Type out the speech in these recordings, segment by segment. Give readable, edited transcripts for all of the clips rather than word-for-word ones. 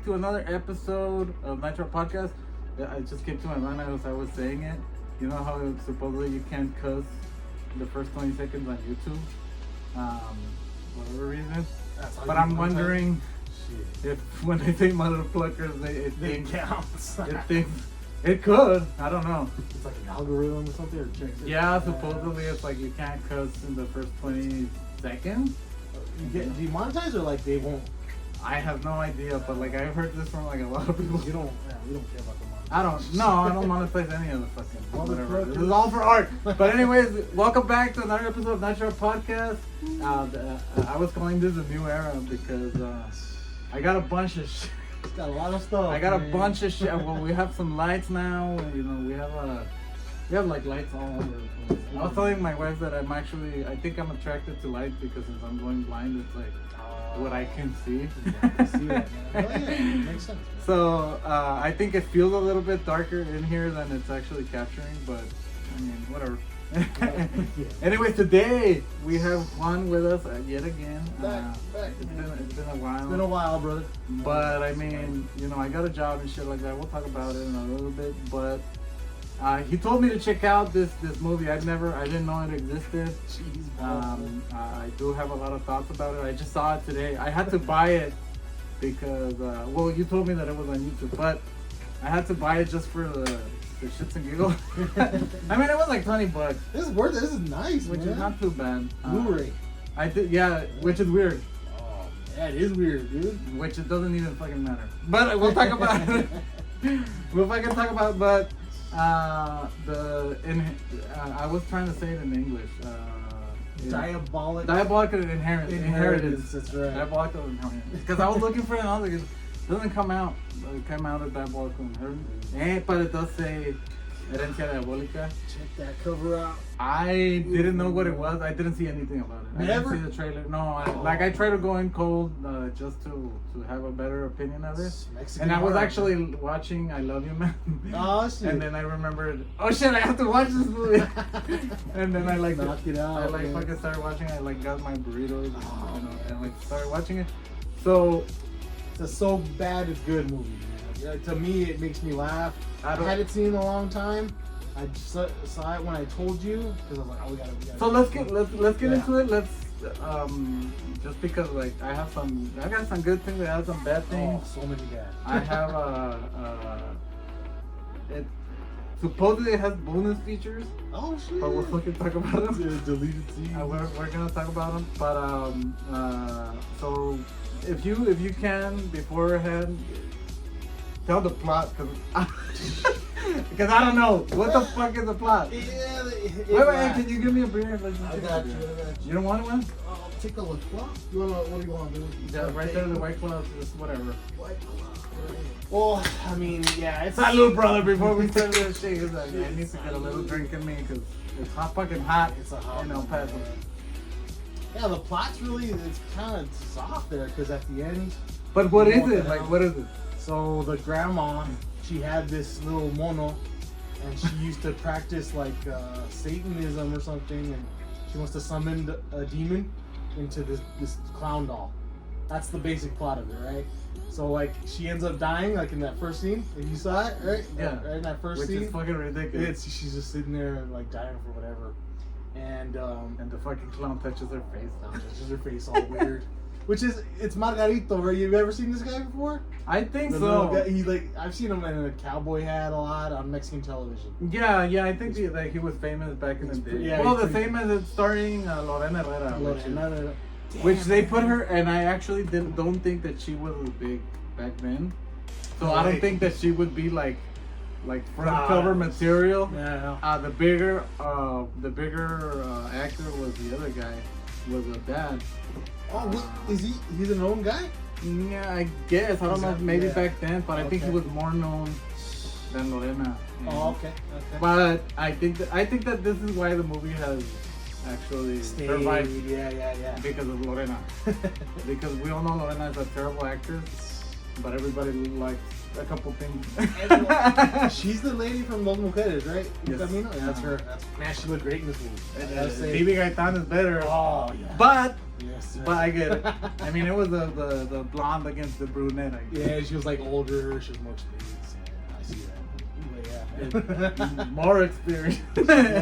back to another episode of Nitro Podcast. It just came to my mind as I was saying it. You know how supposedly you can't cuss the first 20 seconds on YouTube? Whatever reason. But I'm wondering if when they say motherfuckers, it counts. It could. I don't know. It's like an algorithm or something? Or yeah, supposedly it's like you can't cuss in the first 20 seconds. You get demonetized or like they won't? I have no idea, but like I've heard this from like a lot of people. We don't care about the money. I don't monetize any of the fucking whatever. This is all for art. But anyways, welcome back to another episode of Nitro Podcast. I was calling this a new era because I got a bunch of shit. It's got a lot of stuff. I got a bunch of shit. Well, we have some lights now. You know, we have like lights all over the place. I was telling my wife that I think I'm attracted to light because since I'm going blind, it's like what I can see. I see that, man. Oh, yeah, makes sense. Man. So I think it feels a little bit darker in here than it's actually capturing, but I mean, whatever. Yeah. Anyway, today we have Juan with us yet again. Back. It's been a while. It's been a while, brother. But I mean, you know, I got a job and shit like that. We'll talk about it in a little bit. But he told me to check out this movie. I didn't know it existed. Jeez, I do have a lot of thoughts about it. I just saw it today. I had to buy it because well, you told me that it was on YouTube, but I had to buy it just for the shits and giggles. I mean, it was like $20. This is worth it. This is nice, which man. is not too bad. Blu-ray. I did, yeah, which is weird. Oh, yeah, it is weird, dude. Which it doesn't even fucking matter. But we'll talk about it. We'll fucking talk about. But I was trying to say it in English. Diabolical Inheritance. That's right. Diabolical Inheritance. Because I was looking for it and I was like, it doesn't come out. It came out of Diabolical Inheritance. But it does say Herencia Diabólica. Check that cover out. I didn't know what it was. I didn't see anything about it. Never? I didn't see the trailer. No, I tried to go in cold just to have a better opinion of it. Mexican And I was horror. actually watching I Love You Man. Oh, shit. And then I remembered, oh shit, I have to watch this movie. And then I like knocked it out. I like man. fucking started watching. I like got my burritos, and like started watching it. So It's a so bad it's good movie, man. Yeah, to me, it makes me laugh. I hadn't seen it in a long time. I just saw it when I told you because I was like, oh, we gotta. So let's get into it. Let's just because like I got some good things. I have some bad things. Oh, so many bad. I have it supposedly it has bonus features. Oh shit. But we'll fucking talk about them. Yeah, deleted scenes. We're gonna talk about them. But so if you can beforehand tell the plot because I don't know what the fuck is the plot. Yeah. Wait, can you give me a beer? I got you. You don't want one? I'll take a look. What do you want to do? Yeah, right there, the White Claw, just whatever. White Claw. Well, I mean, yeah, it's Salud, brother, before we start this shit. It's like, I need to get a little drink in me because it's hot, fucking hot. It's a hot. You know, Paso. Yeah, the plot's it's kind of soft there because at the end. But what is it? Like, what is it? So the grandma, she had this little mono, and she used to practice like Satanism or something, and she wants to summon a demon into this clown doll. That's the basic plot of it, right? So like she ends up dying, like in that first scene. If you saw it, right? Yeah. Right in that first Which scene. is fucking ridiculous. She's just sitting there like dying for whatever, and the fucking clown touches her face. touches her face all weird. It's Margarito, right? You've ever seen this guy before? I think The so. little guy, he I've seen him in a cowboy hat a lot on Mexican television. Yeah, I think he was famous back in the day. Yeah, well, he's the same as it's starring Lorena Herrera, Damn. which they put her, and I actually don't think that she was big back then. So I don't think that she would be like front cover material. Yeah. The bigger actor was the other guy, was a dad. Oh, is he? He's a known guy? Yeah, I guess. I don't know. Maybe yeah. back then, but I think he was more known than Lorena. Oh, okay. But I think that this is why the movie has actually survived. Yeah. Because of Lorena. Because we all know Lorena is a terrible actress. but everybody likes a couple things. She's the lady from Los Mujeres, right? Yes. Camino? Yeah, that's her. Man, she looked great in this movie. I gotta say. Baby Gaetan is better. Oh, yeah. But Yes. I get it. I mean, it was the blonde against the brunette. I guess. Yeah, she was like older. She was more experienced. Yeah, I see that. But yeah. More experience.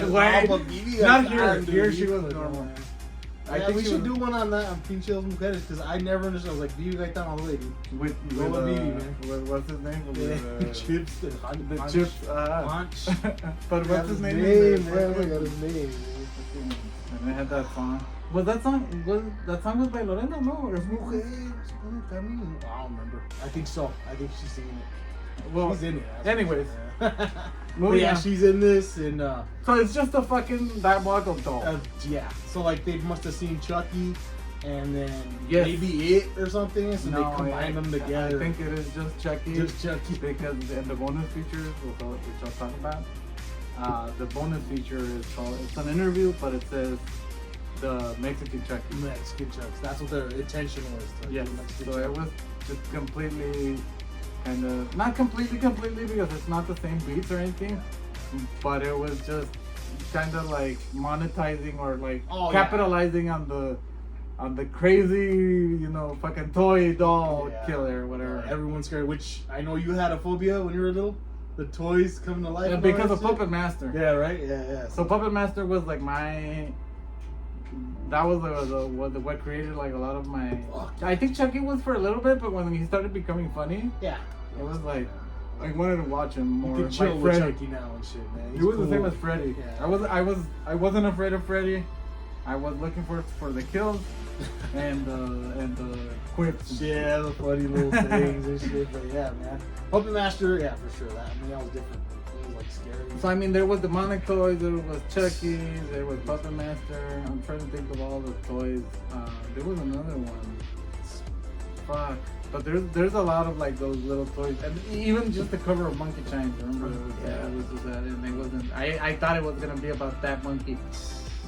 Why? Not here. Here she was normal. I think we should do one on that on Pinche Los Mujeres because I never understood. I was like, Vivi Gaetan all the way, dude. With Vivi, man. what's his name? With, Chips. the Chips. Punch. But what's his name? Man, I got his name. And they had that song. Was that song was by Lorena, no? Or Mujeres, I don't remember. I think so. I think she's singing it. well, She's in it. anyways. But Moving yeah, on. she's in this, and So it's just a fucking diabolical doll. yeah. So like they must have seen Chucky, and then Yes. maybe it or something. So they combine them together. I think it is just Chucky. Just Chucky. Because in the bonus features, which I'll talk about, the bonus feature is called, it's an interview, but it says the Mexican Chucky. Mexican Chucks. That's what their intention was. To Yes. do Mexican So it Chucky. was just completely, kind of, not completely because it's not the same beats or anything, but it was just kind of like monetizing or like capitalizing on the crazy, fucking toy doll killer or whatever. Everyone's scared. Which I know you had a phobia when you were little. The toys coming to life. Yeah, and all because that of shit. Puppet Master. Yeah. Right. Yeah. So Puppet Master was like that was what created like a lot of my. I think Chucky was for a little bit, but when he started becoming funny, Yeah. it was like I wanted to watch him more. You can chill like with Freddy. Chucky now and shit, man. He was the same cool. as Freddy. Yeah. I wasn't afraid of Freddy. I was looking for the kills and the quips. Yeah, the funny little things and shit. But yeah, man. Puppet Master, yeah, for sure. That was different. It was like scary. So I mean, there was demonic toys, there was Chucky, there was Puppet Master. I'm trying to think of all the toys. There was another one. Fuck. But there's a lot of like those little toys, and even just the cover of Monkey Shines. Remember, it was just that, and it wasn't. I thought it was gonna be about that monkey.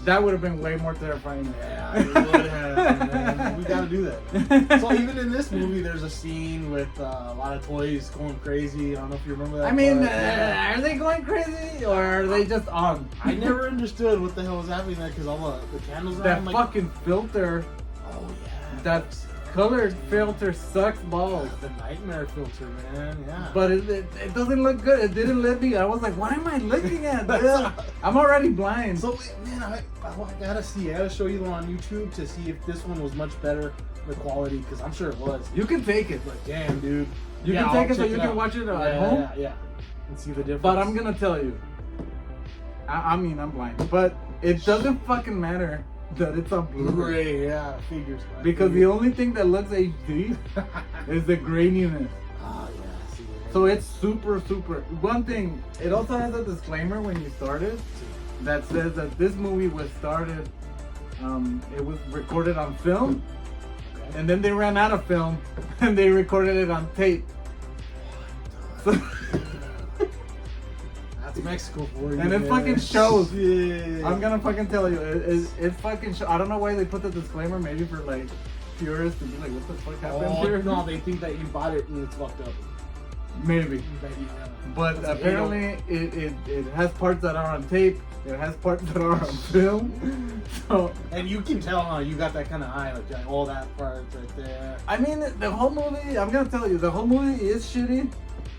That would have been way more terrifying. Yeah, it would have. Man. We gotta do that. Man. So even in this movie, there's a scene with a lot of toys going crazy. I don't know if you remember that. I mean, but, yeah. are they going crazy or are they just on? I never understood what the hell was happening there because all the candles are That on. Like, fucking filter, oh yeah. that colored filter sucks balls. The nightmare filter, man. Yeah. But it doesn't look good. It didn't let me. I was like, what am I looking at? Dude? I'm already blind. So man, I gotta see. I gotta show you one on YouTube to see if this one was much better the quality because I'm sure it was. You can take it. But damn, dude. You can take it so you can watch it at home. Yeah. And see the difference. But I'm gonna tell you. I mean, I'm blind. But it doesn't fucking matter that it's on Blu-ray. Blu-ray, yeah, figures. Man. Because the only thing that looks HD is the graininess. Oh yeah, see. So it's super. One thing, it also has a disclaimer when you start it that says that this movie was started, it was recorded on film, and then they ran out of film, and they recorded it on tape. So, That's Mexico for you. and it man. fucking shows. Yeah. I'm gonna fucking tell you, it fucking shows. I don't know why they put the disclaimer, maybe for like purists to be like, what the fuck happened here? No, they think that you bought it and it's fucked up. Maybe. But That's apparently it has parts that are on tape, it has parts that are on film. So And you can tell, huh? You got that kind of eye, like all that part right there. I mean, the whole movie, I'm gonna tell you, the whole movie is shitty.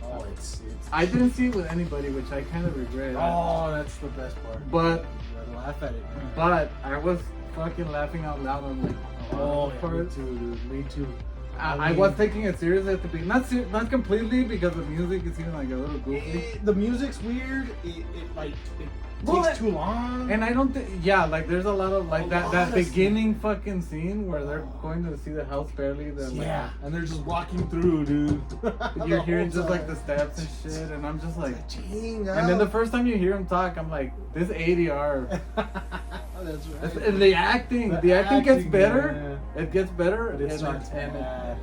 Oh, it's. I didn't see it with anybody, which I kind of regret. Oh, that's the best part. But- you gotta laugh at it. Man. But I was fucking laughing out loud on like Oh, the yeah, parts. me too, dude. Me too. I was taking it seriously at the beginning. Not completely, because the music is even like a little goofy. The music's weird. It Well, takes too long. And I don't think, yeah, like there's a lot of like A that lot of beginning fucking scene where they're going to see the house barely. yeah, and they're just walking through, dude. You're hearing just like the steps and shit, and I'm just like, Dang, and then the first time you hear him talk, I'm like, this ADR. That's right. And the acting gets acting, better. It gets better, But it starts and bad.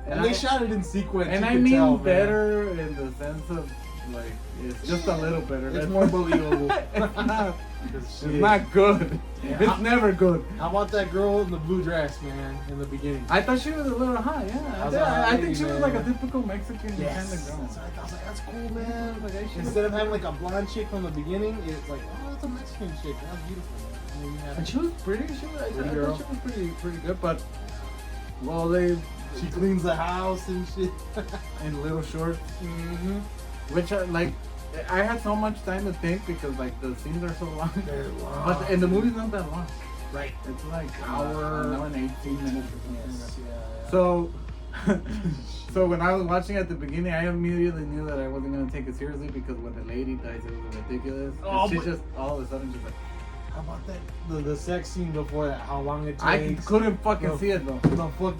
and And they I- shot it in sequence. and you I could mean tell, man. better in the sense of like it's just a little better. It's more believable. It's not good. Yeah. It's never good. How about that girl in the blue dress, man, in the beginning? I thought she was a little hot. Yeah, I think she was like a typical Mexican kind of girl. That's what I was like, that's cool, man. Like, I should- Instead of having like a blonde chick from the beginning, it's like, oh, it's a Mexican chick. That's beautiful, man. And then you have- And she was pretty. I girl. thought she was pretty good. But well, she cleans the house and shit. in little shorts, Mm-hmm. which like I had so much time to think because like the scenes are so long. They're long. But and the movie's not that long. Right. It's like Hour. an hour and 18 minutes or something. Yes, yeah. So, so when I was watching at the beginning, I immediately knew that I wasn't gonna take it seriously because when the lady dies, it was ridiculous. Oh, And she but- just all of a sudden she's like, How about that? The sex scene before that, how long it takes. I couldn't fucking No. see it though. The fuck,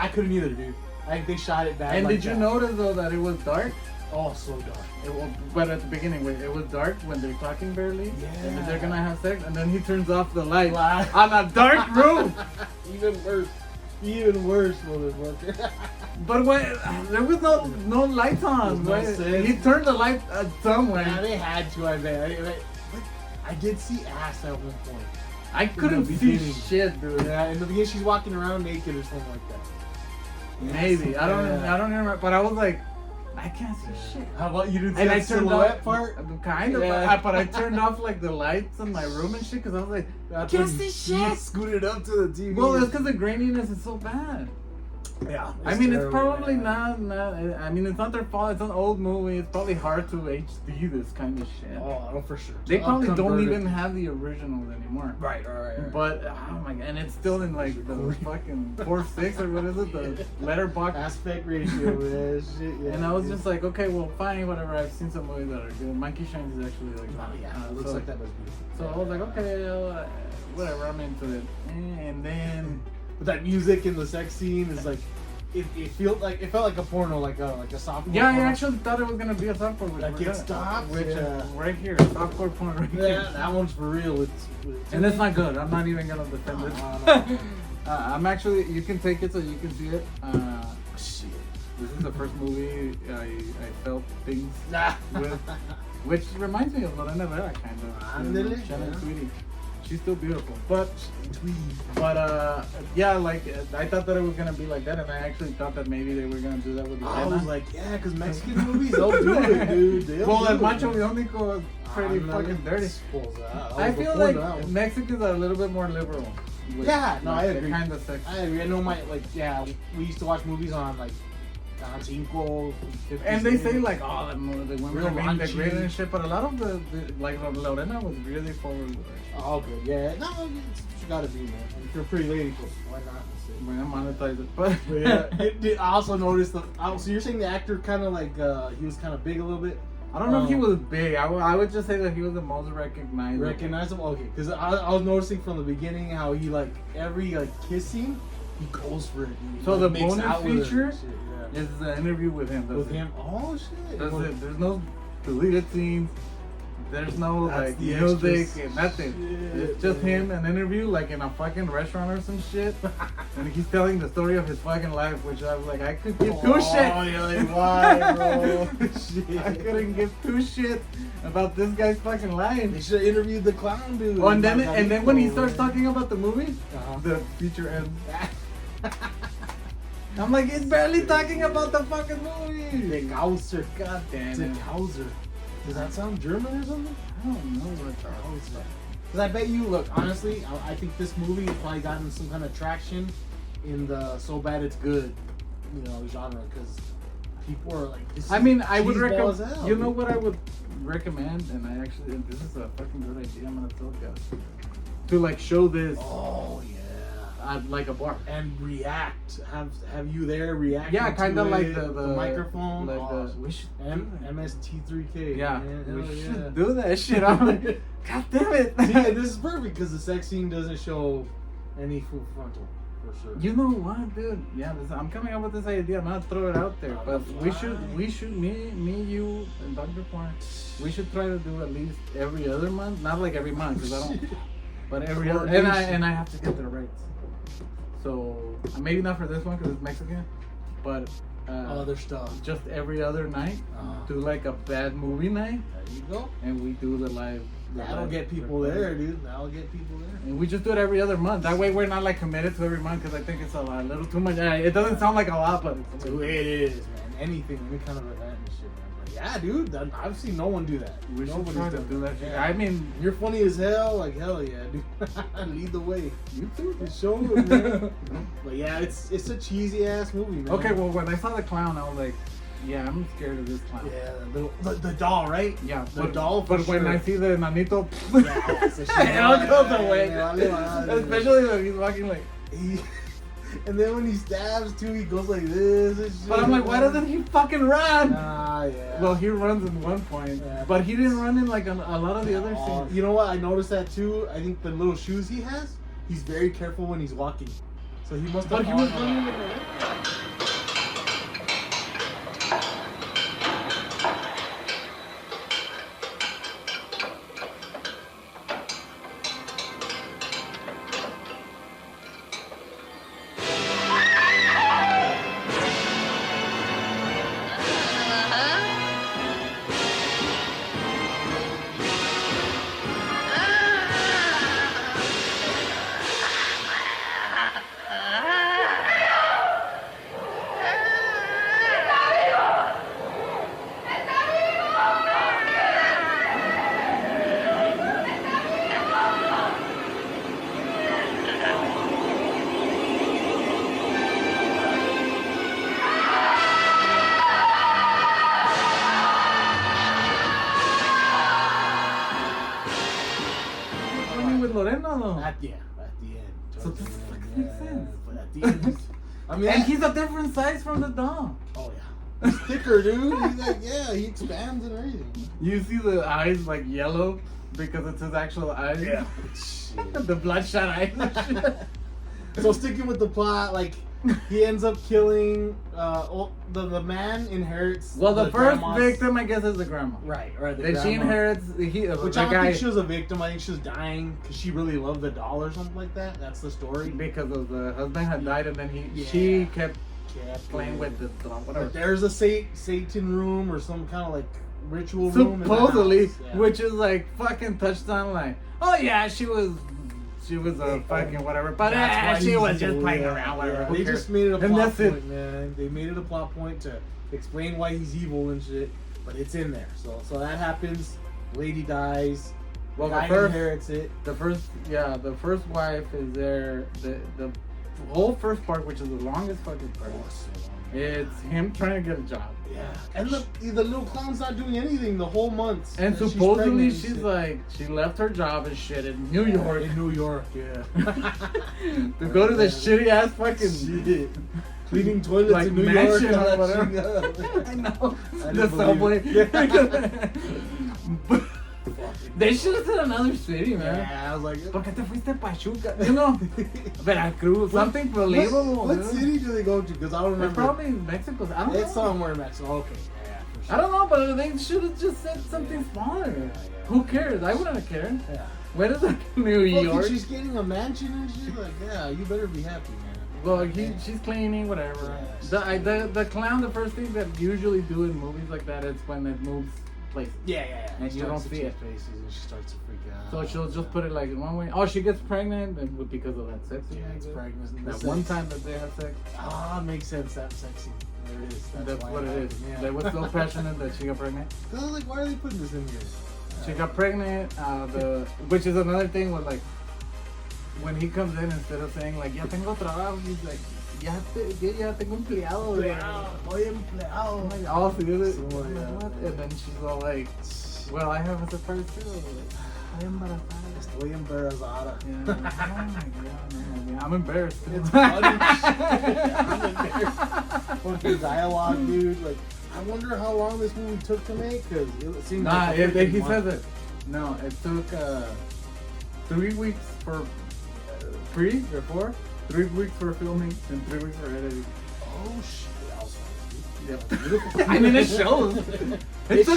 I couldn't either, dude. I think they shot it bad. And like did you that. notice though that it was dark? Oh, so dark. But at the beginning, it was dark when they're talking barely, and then they're Yeah. gonna have sex, and then he turns off the light Light. on a dark room. Even worse. Even worse, motherfucker. But there was no lights on. There's no sense. He turned the light somewhere. Yeah, they had to, I bet. I did see ass at one point. I couldn't the see beginning. shit, dude. Yeah, in the beginning she's walking around naked or something like that. Maybe I don't Yeah. remember. But I was like, I can't see shit. How about you didn't see And that I turned silhouette off part? kind of, Yeah. but I turned off like the lights in my room and shit because I was like, That's can't when see you shit. scooted up to the TV. Well, it's because the graininess is so bad. yeah. I mean, it's probably not. I mean, it's not their fault. It's an old movie. It's probably hard to HD this kind of shit. Oh, for sure. They probably don't Converted. even have the originals anymore. Right. But oh my god, and it's still in like the fucking 4:6 or what is it, the letterbox. Aspect ratio, man. Shit, yeah. And I was just like, okay, well, fine, whatever. I've seen some movies that are good. Monkey Shines is actually like, Oh, yeah, it looks so, like that was beautiful. So I was like, okay, whatever, I'm into it. And then But that music in the sex scene is like, it felt like a porno, like a softcore. yeah, I porno. actually thought it was gonna be a softcore. Which Like we're it gonna- stops, Which yeah. right here, softcore porn right here. Yeah, that one's for real. And it's not good. I'm not even gonna defend it. No. I'm actually. You can take it so you can see it. Shit. This is the first movie I felt things Nah. with, which reminds me of Lorena Vera, kind of. Ándale, Shannon yeah. Tweedy. She's still beautiful, but Tweed. yeah, like I thought that it was gonna be like that, and I actually thought that maybe they were gonna do that with I Lorena. was like, yeah, because Mexican movies, they'll do it, dude. They'll Well, do El it. Macho Bionico is pretty fucking dirty. I feel like Mexicans are a little bit more liberal. with, Yeah, no, I the agree. kind of sex. I agree. I know we used to watch movies on like Canal 5. And they say like, oh, the women Real are being raunchy. degraded and shit, but a lot of the like Lorena was really forward with it. Oh, good. Yeah. No, it's what you gotta be, man. And if you're a pretty lady, cool. Why not? When I monetize it, but But yeah, I also noticed that. So you're saying the actor kind of like he was kind of big a little bit. I don't know if he was big. I would just say that he was the most recognizable. Recognizable? Okay, because I was noticing from the beginning how he like every like kissing, he goes for it. Dude. He, So like, the makes bonus out with her and feature shit, yeah. is the interview with him. That's With it. him. Oh shit. That's it. There's no deleted scenes. There's no That's like the music extras. and nothing. Shit, It's just man. him, an interview like in a fucking restaurant or some shit, and he's telling the story of his fucking life, which I was like, I could give two shit. Oh, you're like, why, bro? Shit. I couldn't give two shit about this guy's fucking life. They should have interviewed the clown dude. Oh, and then when he starts man. talking about the movie, Uh-huh. the feature ends. I'm like, it's barely talking about the fucking movie. The Gauser. God damn The it. Gauser. Does that sound German or something? I don't know what Gauser. Because I bet you, look, honestly, I think this movie has probably gotten some kind of traction in the so bad it's good, genre. Because people are like, this I mean, I would cheeseball as recommend. hell, You dude. know what I would recommend, and this is a fucking good idea. I'm gonna tell you guys to like show this Oh yeah. at like a bar. And react. Have you there react? Yeah, kind of like it, the microphone. Like Oh, we should do that. MST3K. Yeah, man. we Hell should do that shit. I'm like, God damn it. See, and this is perfect because the sex scene doesn't show any full frontal for sure. You know what, dude? Yeah, I'm coming up with this idea. I'm gonna throw it out there, but we should, me, you, and Dr. Porn, we should try to do at least every other month. Not like every month, because I don't. But every other, and I have to get the rights. So maybe not for this one because it's Mexican, but other stuff. just every other night. Uh-huh. Do like a bad movie night, There you go. and we do the live. That'll get people there, dude. That'll get people there. And we just do it every other month. That way, we're not like committed to every month because I think it's a little too much. It doesn't sound like a lot, but Dude, it is, man. Anything, any kind of event and shit, man. But yeah, dude. I've seen no one do that. we should Nobody's try to done do that. Shit. Yeah. I mean, You're funny as hell. Like hell yeah, dude. Lead the way. you too. Just show it, man. But yeah, it's a cheesy ass movie, man. Okay, well, when I saw the clown, I was like, yeah, I'm scared of this clown. Yeah, the doll, right? Yeah, the doll. For But when sure. I see the nanito, Yeah, so she- it all goes away. Yeah. Especially when he's walking like. And then when he stabs too, he goes like this and shit. But I'm like, why doesn't he fucking run? Yeah. Well, he runs in one point, Yeah. but he didn't run in like a lot of the other scenes. You know what? I noticed that too. I think the little shoes he has, he's very careful when he's walking. So he must have. But he was running like running with Lorena though. At the end. So this makes sense. But at the end, I mean, And he's a different size from the dog. oh yeah, he's thicker, dude. He's like, yeah, he expands and everything. You see the eyes like yellow because it's his actual eyes. Shit. The bloodshot eyes. So sticking with the plot, like he ends up killing. The man inherits. Well, the first grandma's- victim, I guess, is the grandma. Right. The Then she grandma. inherits Which the I don't guy think she was a victim. I think she was dying because she really loved the doll or something like that. That's the story. because of the husband had died, and then Yeah. she kept Yeah, playing with the dog. Whatever. But there's a Satan room or some kind of like ritual room. in the Supposedly, house. Yeah. which is like fucking touchdown line. Oh yeah, she was a fucking whatever, but That's why she he's was just evil, playing yeah, around. Whatever. yeah. Who They cares? just made it a And plot that's it. point, man. They made it a plot point to explain why he's evil and shit. But it's in there. So that happens. Lady dies. Well, Guy the first, inherits it. the first wife is there. The whole first part, which is the longest fucking part, it's him trying to get a job. Yeah. And the little clown's not doing anything the whole month. And she's supposedly pregnant and she's shit. like, she left her job and shit in New York In New York, yeah. to go to the shitty ass fucking Shit. Cleaning toilets like in New York. mansion and or all whatever. that shit. I know. I The didn't subway. believe it. But they should have said another city, man. Yeah, I was like, ¿Por qué te fuiste a Pachuca? You know, Veracruz, something believable. What dude. city do they go to? Because I don't It's remember. probably Mexico. I don't It's know. somewhere in Mexico. Okay. Yeah, for sure. I don't know, but they should have just said something smaller. Yeah. Who cares? I wouldn't have cared. Yeah. Where is it? New Fucking, York. she's getting a mansion and shit. Like, yeah, you better be happy, man. Well, she's cleaning, whatever. The clown, the first thing that usually do in movies like that is when it moves places. Yeah. And you don't see it. Faces and she starts to freak out. So she'll just put it like in one way. Oh, she gets pregnant and because of that sex. scene, Yeah, I it's guess. pregnant. That one time that they had sex. Ah, makes sense. That sexy. There it is. That's why what it is. happened, They were so passionate that she got pregnant. Cause I was like, why are they putting this in here? She got pregnant. Which is another thing with like when he comes in, instead of saying like ya tengo trabajo, he's like ya tengo empleado. Estoy empleado. All together. So, yeah. What? And then she's all like, well, I have a surprise too. Like, I'm embarazada. Estoy embarazada. Yeah. Oh my god. Oh my god. I'm embarrassed. Too. It's funny. I'm embarrassed. Fucking dialogue, dude. Like, I wonder how long this movie took to make, because it seemed Nah, like a freaking he month. says it. No, it took 3 weeks for 3 or 4. 3 weeks for filming and 3 weeks for editing. Oh shit, that was fun. Yep. I mean, it shows. It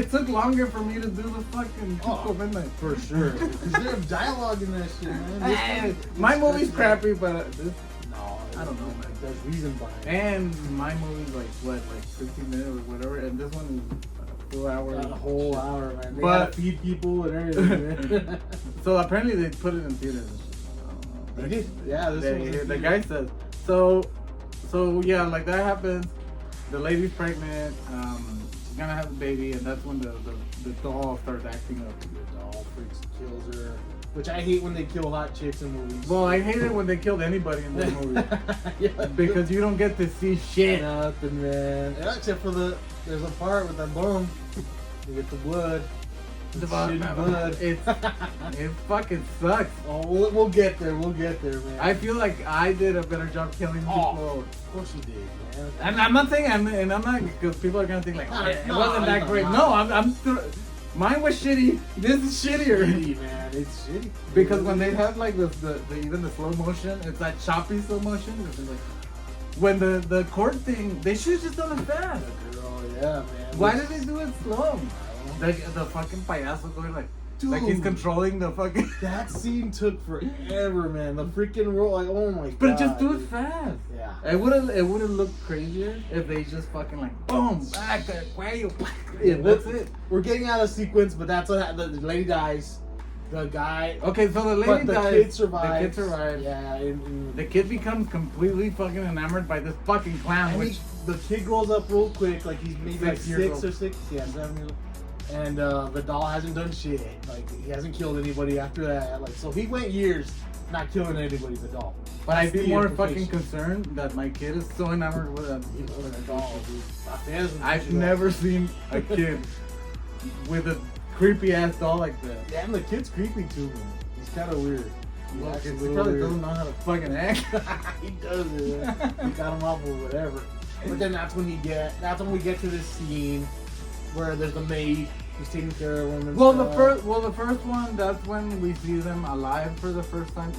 It took longer for me to do the fucking Oh, Tuco Midnight. For sure. Because there's dialogue in that shit, man. This Eh, one, my it's movie's fucking- crappy, but this, No. I don't know, man. There's reason behind it. And my movie's like what, like 15 minutes or whatever, and this one is a full hour. A whole hour, man. They But- gotta feed people and everything, man. So apparently they put it in theaters. And shit. I don't know. They did? Yeah, this one was in the theaters. guy says. So yeah, like that happens. The lady's pregnant. She's gonna have a baby, and that's when the doll starts acting up. The doll freaks kills her. Which I hate when they kill hot chicks in movies. Well, I hate it when they killed anybody in this movie Yeah, because you don't get to see shit. nothing, man. Yeah, except for there's a part with that bum. You get the blood. The Shitty blood. It fucking sucks. Oh, we'll get there. We'll get there, man. I feel like I did a better job killing people. Of course you did, man. And I'm not saying, and I'm not, because people are gonna think like, it No, wasn't that no, great. no. No, I'm still, mine was shitty. This is shittier. Shitty, man. It's shitty. Because when they have like the even the slow motion, it's that choppy slow motion. It's like, when the court thing, they should have just done it fast. Oh yeah, man. Why did they do it slow? I don't know. The fucking payaso going like Dude. he's controlling the fucking. That scene took forever, man. The freaking roll, like, oh my god. But just do it dude. fast. Yeah. It would've looked crazier if they just fucking like boom, back, cuello, Yeah, that's it. We're getting out of sequence, but that's what the lady dies. The guy. Okay, so the lady But the dies. kid survives. The kid survives. Yeah. The kid becomes completely fucking enamored by this fucking clown, And which the kid grows up real quick, like he's maybe like 6 years 6 or 6, yeah, 7 years old. And the doll hasn't done shit. Like he hasn't killed anybody after that. Like so he went years not killing anybody. The doll. but I'd be the more implication. fucking concerned that my kid is so enamored with a doll. I've never seen a kid with a creepy ass doll like that. Yeah, and the kid's creepy too, man. He's kind of weird. He's Well, actually he a little probably weird. doesn't know how to fucking act. He does it. Man. He got him off or whatever. But then that's when we get to this scene where there's a maid who's taking care of him. And Well, stuff. the first one, that's when we see them alive for the first time,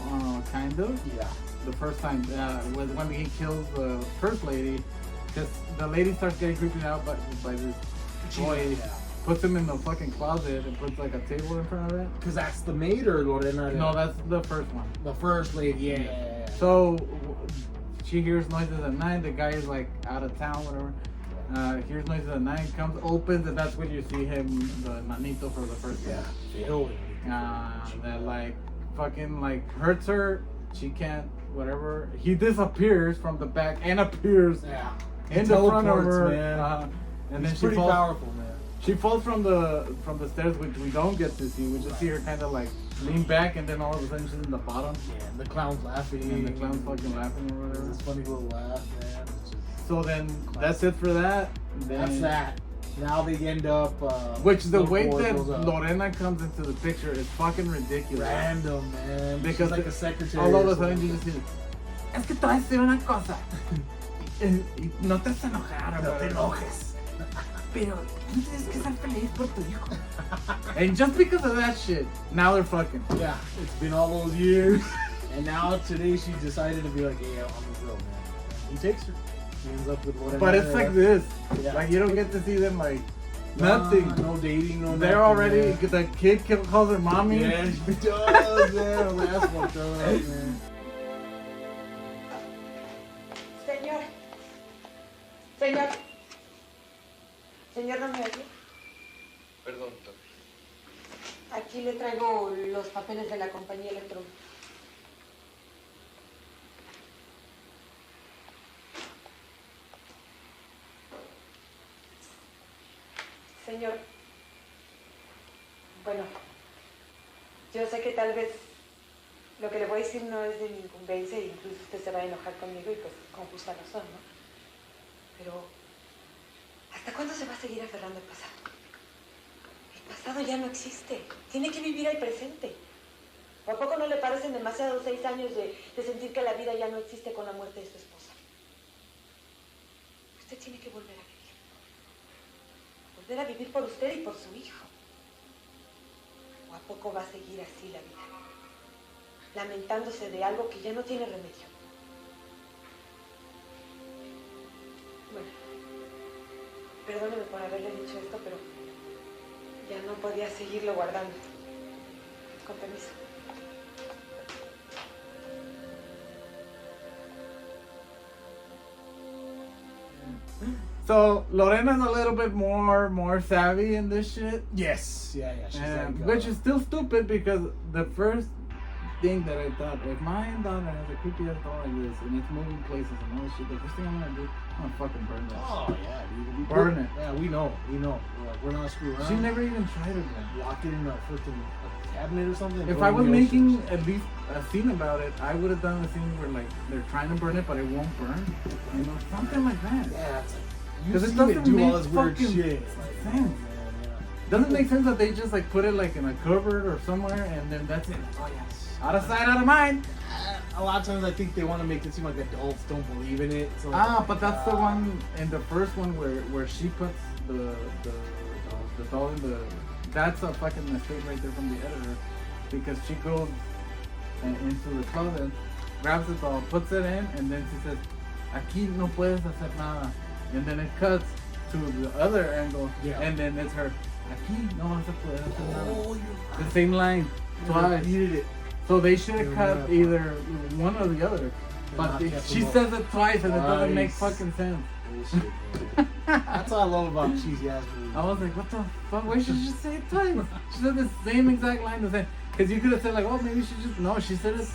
kind of. Yeah. The first time, was when he kills the first lady, because the lady starts getting creeped out by this boy, Yeah. puts him in the fucking closet and puts like a table in front of it. Because that's the maid or Lorena? No, that's the first one. the first lady. Yeah. So she hears noises at night. The guy is like out of town, whatever. Hears noises at night, comes, opens, and that's when you see him, the nanito, for the first time. That like fucking like hurts her. She can't, whatever. He disappears from the back and appears Yeah. in the front of teleports, her. man. And He's then she pretty falls. powerful, man. She falls from the stairs, which we don't get to see. We just see her kind of like lean back, and then all of a sudden she's in the bottom, Yeah, and the clown's laughing. and the clown's fucking laughing or whatever. This funny little laugh, man. It's just, So then that's it for that. that's Then- that. Now they end up. Which the little way boy that goes up. Lorena comes into the picture is fucking ridiculous. Random, man. Because She's like a secretary. All of or a sudden something. you just see, es que te voy a decir una cosa. Y no te vas a enojar, No te bro. enojes. Pero tú tienes que ser feliz por tu hijo. And just because of that shit, now they're fucking. Yeah, it's been all those years. And now today she decided to be like, yeah, I'm a girl, man. He takes her. He ends up with whatever. But it's like this. Yeah. Like you don't get to see them like nothing. No dating, no They're nothing, already, man. the kid calls her mommy. Yeah, she does, man. I'm like, that's fucked up, man. Señor. Señor. Señor, ¿no me oye? Perdón, doctor. Aquí le traigo los papeles de la compañía electrónica. Señor. Bueno, yo sé que tal vez lo que le voy a decir no es de mi incumbencia e incluso usted se va a enojar conmigo y pues con justa razón, ¿no? Pero, ¿hasta cuándo se va a seguir aferrando al pasado? El pasado ya no existe. Tiene que vivir el presente. ¿O a poco no le parecen demasiados 6 años de sentir que la vida ya no existe con la muerte de su esposa? Usted tiene que volver a vivir. Volver a vivir por usted y por su hijo. ¿O a poco va a seguir así la vida? Lamentándose de algo que ya no tiene remedio. Bueno, perdóneme por haberle dicho esto, pero ya no podía seguirlo guardando. Con permiso. So Lorena's a little bit more savvy in this shit. Yes, yeah. She's And, like, which is still stupid because the first thing that I thought, if my daughter has a creepy ass doll like this and it's moving places and all this shit, the first thing I'm gonna do, I'm gonna fucking burn that oh yeah, dude. shit. Burn it. Yeah, we know. We're not screwing around. She never even tried it, man. Lock it in a freaking cabinet or something. If throw I it was in the ocean. making at least a scene about it, I would have done a scene where like they're trying to burn it but it won't burn. You know, something like that. Yeah, it's like you 'Cause it see doesn't do all make this weird fucking shit. It's like, sense. oh, man, yeah. Doesn't make sense that they just like put it like in a cupboard or somewhere and then that's it. Oh yes. Out of sight, out of mind. A lot of times I think they want to make it seem like adults don't believe in it. So But that's the one in the first one where she puts the doll in the. That's a fucking mistake right there from the editor, because she goes into the closet, grabs the doll, puts it in, and then she says, "Aquí no puedes hacer nada," and then it cuts to the other angle, Yeah. and then it's her, "Aquí no vas a poder hacer nada." Oh, you're The same line twice. repeated it. So they should have You're cut right. either one or the other. But not kept she them up. says it twice and it doesn't make Twice. fucking sense. Bullshit, man. That's what I love about cheesy ass movies. I was like, what the fuck? Why should she just say it twice? She said the same exact line the same. Because you could have said like, oh, maybe she just... No, she said it the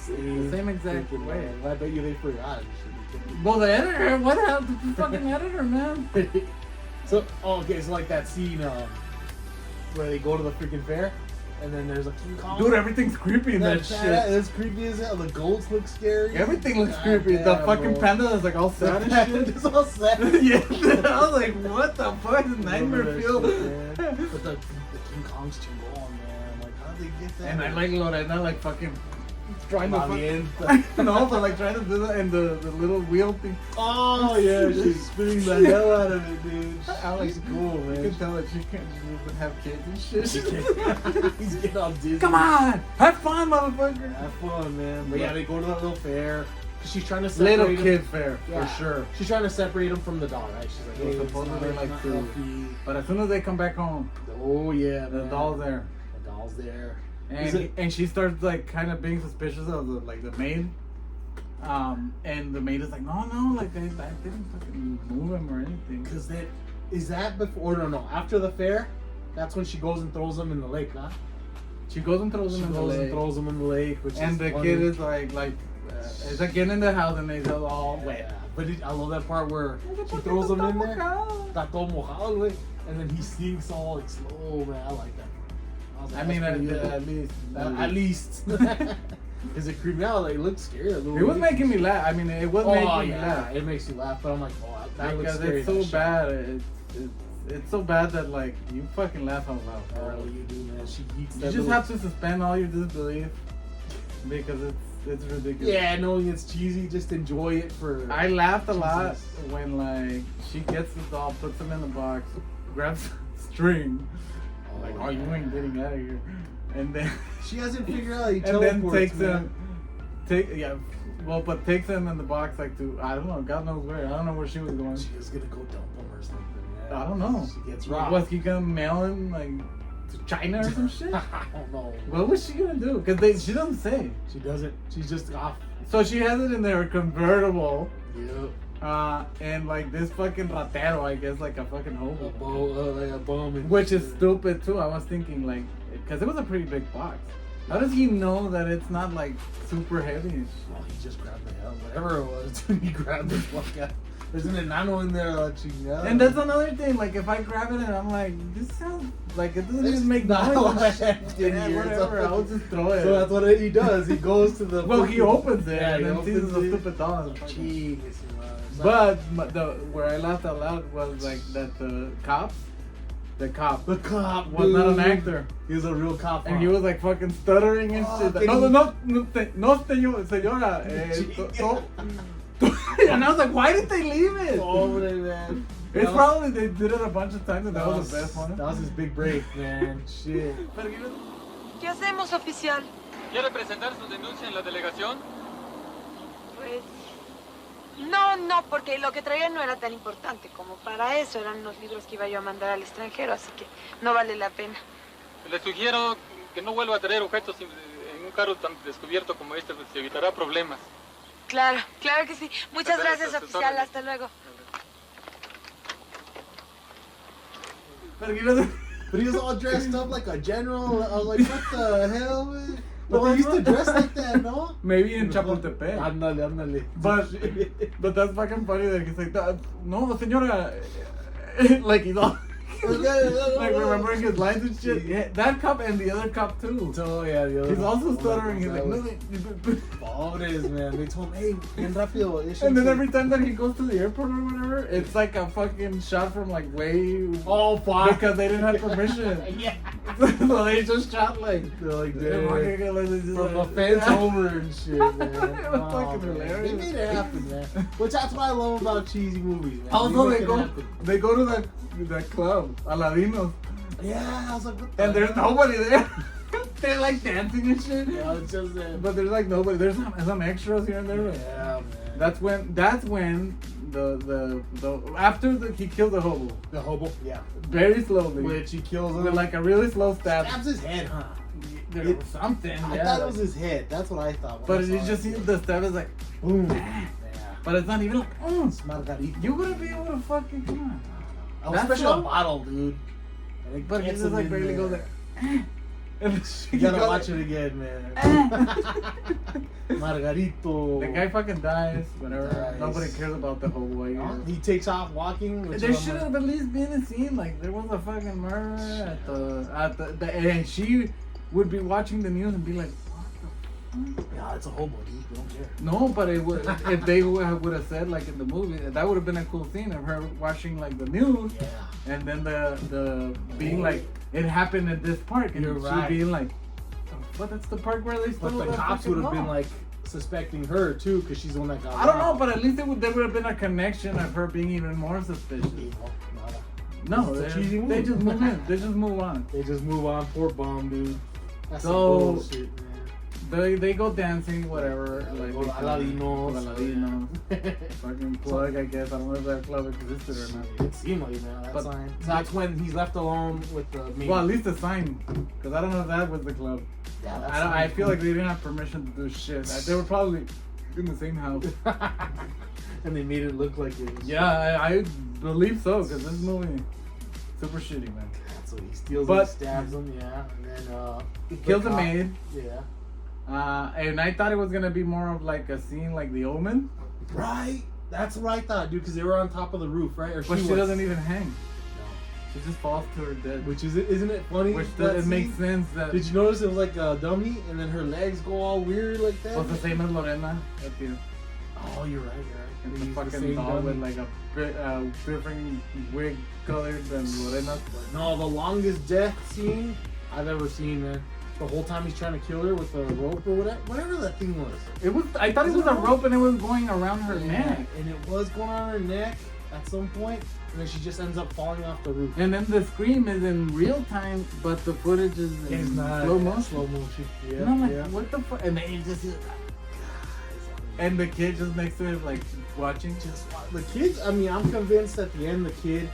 same exact freaking way. line. I bet you they forgot. You should be kidding. Well, the editor, what the hell? The fucking editor, man. So, okay, so like that scene where they go to the freaking fair, and then there's a King Kong. Dude, everything's creepy in that That shit. It's creepy as hell. The goats look scary. Everything looks God creepy. The damn, fucking bro. panda is like all sad The and shit. panda's all sad. Yeah, I was like, what the fuck? It's nightmare Remember that fuel. shit, man. But the King Kong's too long, man. Like, how'd they get that? And I like Lorena, like fucking trying to También. no, but like trying to do that and the little wheel thing. Oh yeah, she's spinning the hell out of it, dude. Alex, She's cool, You man. can tell that she can't just have kids and shit. She can't- He's getting all dizzy. Come on, have fun, motherfucker. Have fun, man. But yeah, they go to that little fair. She's trying to separate Little him. kid fair, Yeah. for sure. She's trying to separate him from the doll, right? She's like, So hey, it's supposedly not- like not to- healthy. But as soon as they come back home, Oh yeah, the man. doll's there. The doll's there. And, Is it- and she starts like kind of being suspicious of the maid. And the maid is like, no, like I didn't fucking move him or anything. Cause that is that before? No, after the fair. That's when she goes and throws him in the lake, huh? She goes and throws She him in the goes and lake. throws him in the lake, which And is the funny. kid is like it's like getting in the house and they're all wet. Yeah, but I love that part where she throws him in there. Está todo mojado, güey. And then he sinks all like slow, man. I like that. Was like, I mean, that's pretty good. at least. At least. Is it creepy out? Like, it looks scary. A little It was bit. making me laugh. I mean, it was Oh making me yeah, laugh. it makes you laugh. But I'm like, oh, that looks Because scary. it's so that shit. bad. It's so bad that like you fucking laugh out Oh, loud. you do, man. She eats You that just little- have to suspend all your disbelief because it's ridiculous. Yeah, knowing it's cheesy, just enjoy it for. I laughed a lot Jesus. when like she gets the doll, puts him in the box, grabs string, like, oh, you ain't getting out of here, and then She hasn't figured out. He and then teleports, takes man. takes him in the box like to I don't know, God knows where. I don't know where she was going. She was gonna go dump him or something. Man. I don't know. She gets Like, robbed. was he gonna mail him like to China or some shit? I don't know. What was she gonna do? Because she doesn't say. She doesn't. She's just off. So she has it in their convertible. Yep. And like this fucking ratero, I guess, like a fucking hobo. Like a bum. And Which is shit. stupid too. I was thinking like, because it was a pretty big box. How does he know that it's not like super heavy and shit? Oh, he just grabbed the hell, whatever it was. He grabbed the fuck out. There's an enano in there, chingada. And that's another thing. Like if I grab it and I'm like, this sounds like it doesn't It's even make not noise. like and shit. in Yeah, here, it's a whatever. I'll fucking- just throw it. So that's what he does. He goes to the. Well, he opens it Yeah, and he then sees opens the it. stupid doll. and fucking- Jeez, But where I laughed out loud was like that the cop cop was not an dude. actor. He was a real cop. And he was like fucking stuttering and shit. Fucking- No, señora. And I was like, why did they leave it? Pobre, man. It's probably they did it a bunch of times and that was the best one. That was his big break, man. Shit. ¿Qué hacemos, oficial? ¿Quiere presentar su denuncia en la delegación? Pues... No, porque lo que traían no era tan importante como para eso. Eran unos libros que iba yo a mandar al extranjero, así que no vale la pena. Le sugiero que no vuelva a traer objetos en un carro tan descubierto como este, pues se evitará problemas. Claro que sí. Muchas gracias, Gracias, oficial. órdenes. Hasta luego. But he doesn't. But he was all dressed up like a general. I was like, what the hell, man? But Well, they used to that's dress like that, no? Maybe in Chapultepec. Ándale. But that's fucking funny that he's like, no, señora. Like he's all. Like remembering his lines and shit. Yeah, that cop and the other cop too. Oh, yeah, the other He's one. also stuttering. He's that like, was- Pobres, man. They told him, hey, bien rápido. and then every time that he goes to the airport or whatever, it's like a fucking shot from like way. Oh, fuck. Because they didn't have permission. Yeah. So they just shot like. They're like, They're dude. from From the fence over and shit, man. It was fucking man. hilarious. They made it happen, man. Which that's what I love about cheesy movies, man. Also, make they it go. happen. They go to that club, Aladinos, Yeah, I was like, what the and there's hell? nobody there. They're like dancing and shit. Yeah, it's just But there's like nobody. There's some extras here and there. yeah, man. That's when the after he killed the hobo the hobo. Yeah. very slowly Which he kills him. with like a really slow stab. stabs his head, huh? There was something. I yeah, thought it like- was his head. That's what I thought. But when I you saw just see it. the stab is like, boom. yeah. Yeah. But it's not even like, It's Margarita. you wouldn't be able to fucking come on. I was That's especially slow? a bottle, dude. And it But he gets just him like in barely goes there. like, and You gotta watch it again, man. Margarito. The guy fucking dies, whatever. Dies. Nobody cares about the hobo. I guess. He takes off walking. Which There is should have at least been a scene like there was a fucking murder at the and she would be watching the news and be like, what the fuck? Yeah, it's a hobo, dude. We don't care. No, but it would if they would have said like in the movie that would have been a cool scene of her watching like the news Yeah. and then the being like it happened at this park and You're she right. being like, but that's the park where they stole But the that cops fucking would have been dog." like suspecting her too, because she's the one that got. I don't know, robbed. but at least there would have been a connection of her being even more suspicious. No, It's a cheesy they movie. just move in. They just move on. They just move on. Poor bomb, dude. That's So- some bullshit, man. They go dancing, whatever. Like Go to Aladinos. Aladinos. Fucking plug, I guess. I don't know if that club existed or not. It seemed like that. But- That's fine. So that's when he's left alone with the maid. Well, at least a sign, because I don't know if that was the club. Yeah, that's I fine. feel like they didn't have permission to do shit. They were probably in the same house. And they made it look like it was. Yeah, I believe so, because this movie super shitty, man. So he steals But- him, stabs him, yeah, and then He kills the cop- maid. Yeah. And I thought it was gonna be more of like a scene like The Omen, Right. That's what I thought, dude. Because they were on top of the roof, right? Or but she was. doesn't even hang. No. She just falls to her death. Which is, isn't it funny? Which that it makes scene? sense that Did you notice it was like a dummy, and then her legs go all weird like that? was the same as Lorena at the Oh, you're right. You're and right. the They used fucking same doll with dummy. like a different wig color than Lorena's. No, the longest death scene I've ever seen, man. The whole time he's trying to kill her with the rope or whatever that thing was. It was. I thought it was a rope and it was going around her neck. And it was going on her neck at some point, and then she just ends up falling off the roof. And then the scream is in real time, but the footage is in It's not slow motion. Slow motion. Yeah. And I'm like, yeah. what the fuck? And then you just and the kid just next to him, like watching. Just the kids. I mean, I'm convinced at the end the kid